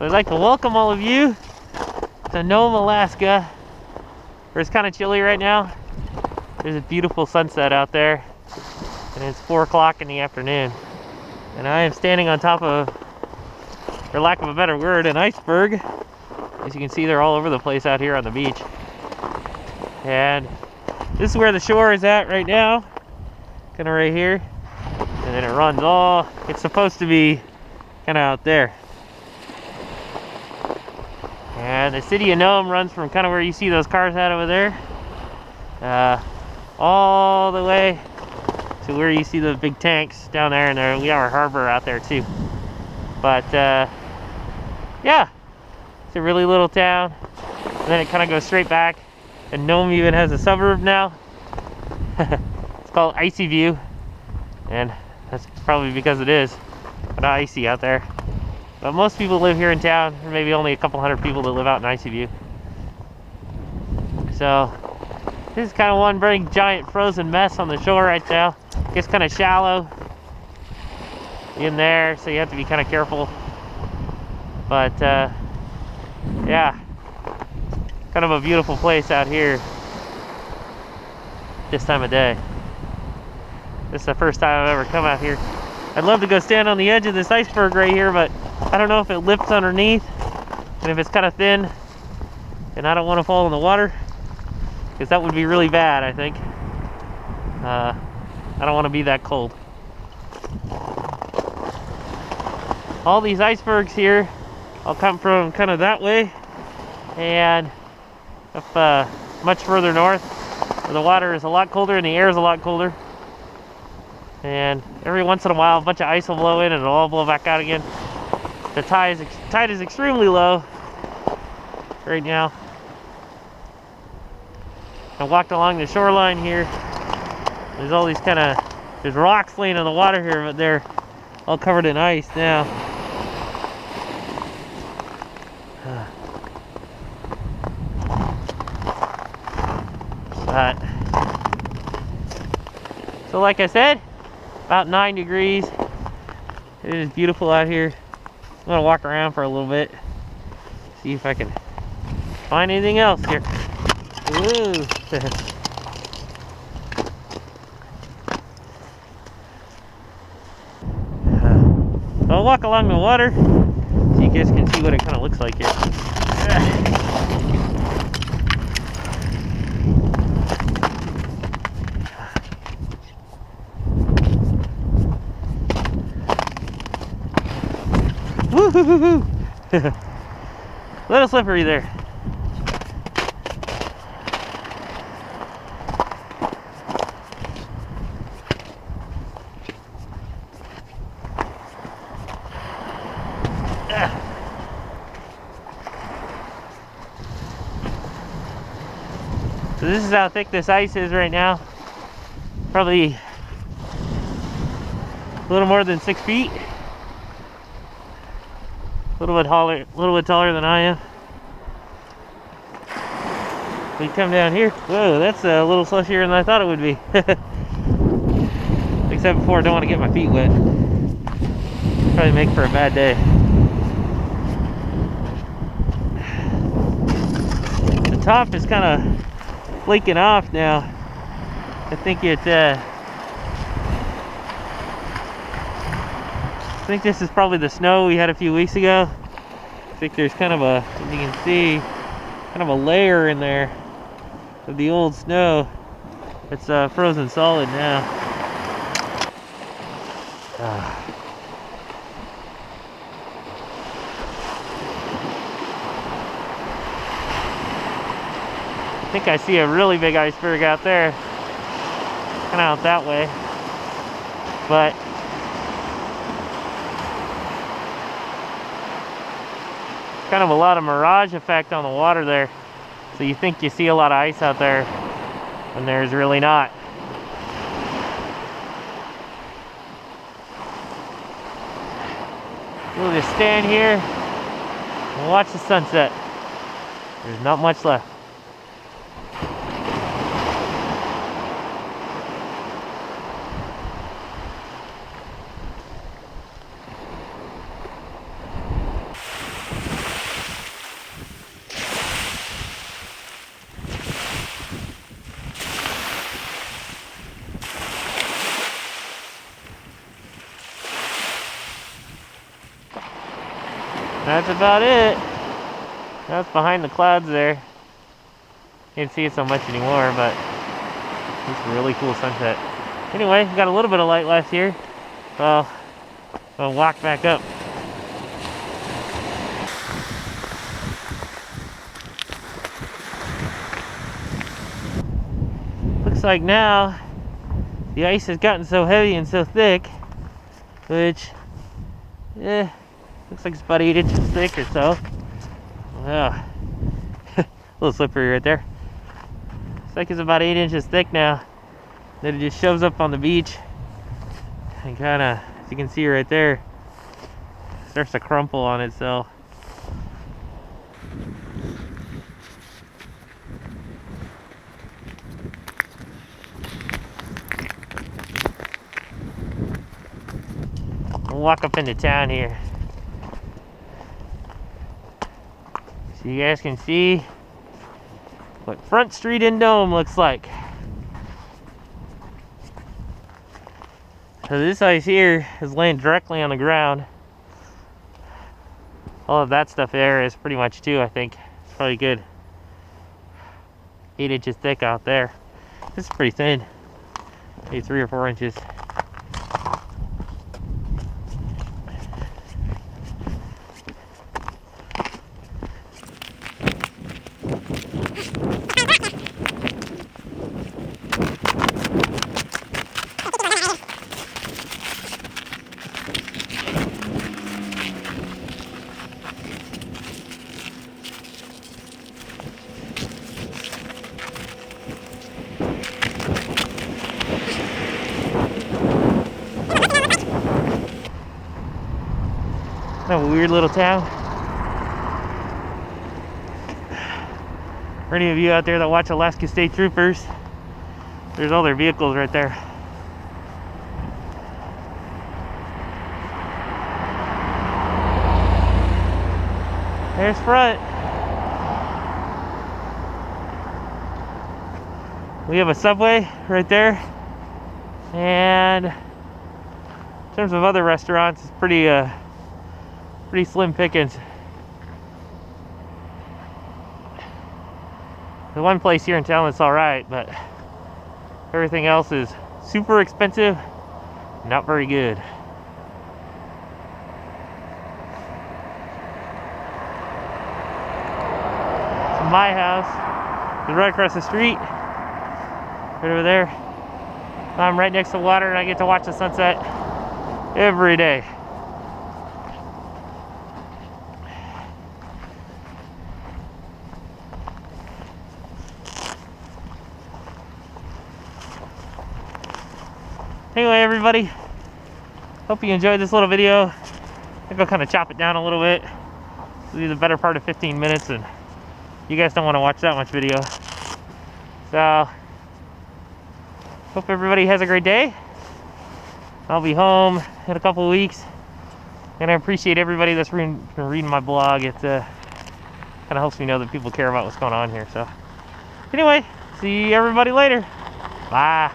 So I'd like to welcome all of you to Nome, Alaska, where it's kind of chilly right now. There's a beautiful sunset out there, and it's 4 o'clock in the afternoon. And I am standing on top of, for lack of a better word, an iceberg. As you can see, they're all over the place out here on the beach. And this is where the shore is at right now, kind of right here. And then it runs all, it's supposed to be kind of out there. And the city of Nome runs from kind of where you see those cars at over there, all the way to where you see the big tanks down there, and we have our harbor out there too. But yeah, it's a really little town. And then it kind of goes straight back, and Nome even has a suburb now. It's called Icy View, and that's probably because it is not icy out there. But most people live here in town. There may be only a couple hundred people that live out in Icy View. So this is kind of one big giant frozen mess on the shore right now. It's kind of shallow in there, so you have to be kind of careful. But yeah, kind of a beautiful place out here this time of day. This is the first time I've ever come out here. I'd love to go stand on the edge of this iceberg right here, but I don't know if it lifts underneath, and if it's kind of thin, and I don't want to fall in the water, because that would be really bad, I think. I don't want to be that cold. All these icebergs here all come from kind of that way, and up much further north, where the water is a lot colder and the air is a lot colder. And every once in a while, a bunch of ice will blow in and it'll all blow back out again. The tide is extremely low right now. I walked along the shoreline here. There's all these there's rocks laying in the water here, but they're all covered in ice now. So like I said, about 9 degrees. It is beautiful out here. I'm gonna walk around for a little bit, see if I can find anything else here. Woo. So I'll walk along the water so you guys can see what it kind of looks like here. Woo-hoo-hoo-hoo. A little slippery there. So this is how thick this ice is right now. Probably a little more than 6 feet. A little bit taller than I am. We come down here. Whoa, that's a little slushier than I thought it would be. Like I said before, I don't want to get my feet wet. Probably make for a bad day. The top is kind of flaking off now. I think I think this is probably the snow we had a few weeks ago. I think there's kind of a, as you can see, kind of a layer in there of the old snow. It's frozen solid now. I think I see a really big iceberg out there, kind of out that way, but kind of a lot of mirage effect on the water there, so you think you see a lot of ice out there when there's really not. We'll just stand here and watch the sunset. There's not much left. That's about it. That's behind the clouds there. Can't see it so much anymore, but it's a really cool sunset. Anyway, we got a little bit of light left here. So I'll walk back up. Looks like now the ice has gotten so heavy and so thick, which, looks like it's about 8 inches thick or so. Wow. A little slippery right there. Looks like it's about 8 inches thick now. Then it just shows up on the beach and kind of, as you can see right there, starts to crumple on itself. We'll walk up into town here so you guys can see what Front Street in Nome looks like. So this ice here is laying directly on the ground. All of that stuff there is pretty much too, I think. It's probably good 8 inches thick out there. This is pretty thin, maybe 3 or 4 inches. Kind of a weird little town. For any of you out there that watch Alaska State Troopers, there's all their vehicles right there. There's front. We have a Subway right there, and in terms of other restaurants, it's pretty slim pickings. The one place here in town that's all right, but everything else is super expensive, not very good. So my house is right across the street, right over there. I'm right next to water and I get to watch the sunset every day. Anyway, everybody, hope you enjoyed this little video. I think I'll kind of chop it down a little bit. It'll be the better part of 15 minutes, and you guys don't want to watch that much video. So, hope everybody has a great day. I'll be home in a couple of weeks, and I appreciate everybody that's been reading my blog. It kind of helps me know that people care about what's going on here. So, anyway, see everybody later. Bye.